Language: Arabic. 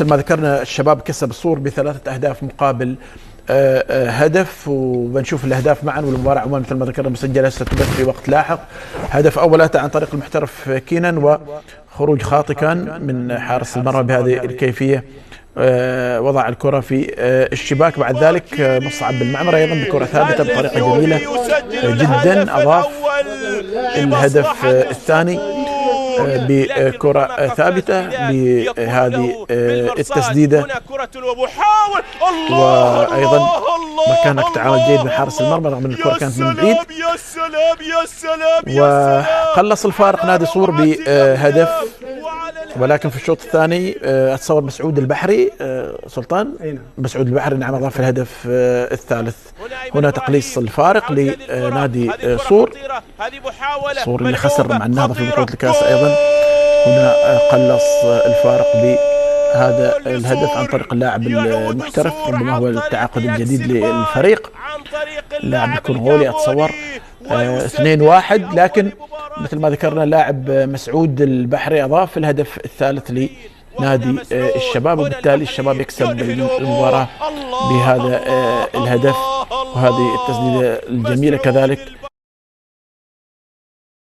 مثل ما ذكرنا الشباب كسب الصور بثلاثة أهداف مقابل هدف، وبنشوف الأهداف معا. والمباراة عموما مثل ما ذكرنا مسجلة ستبث في وقت لاحق. هدف أول أتى عن طريق المحترف كينان، وخروج خاطئ كان من حارس المرمى بهذه الكيفية. وضع الكرة في الشباك. بعد ذلك مصعب بالمعمر أيضا بكرة ثابتة بطريقة جميلة جدا، أضاف الهدف الثاني بكرة ثابتة بهذه التسديدة. وأيضا ما كان تعامل جيد من حارس المرمى رغم أن الكرة كانت من بعيد. وقلص الفارق نادي صور بهدف. ولكن في الشوط الثاني اتصور مسعود البحري سلطان مسعود البحري نعم اضاف الهدف الثالث. هنا تقليص الفارق لنادي صور اللي خسر مع النهضة في بطولة الكاس ايضا. هنا قلص الفارق بهذا الهدف عن طريق اللاعب المحترف، ربما هو التعاقد الجديد للفريق، اللاعب الكونغولي اتصور 2-1. لكن مثل ما ذكرنا لاعب مسعود البحري أضاف الهدف الثالث لنادي الشباب، وبالتالي الشباب يكسب المباراة بهذا الهدف وهذه التسديدة الجميلة كذلك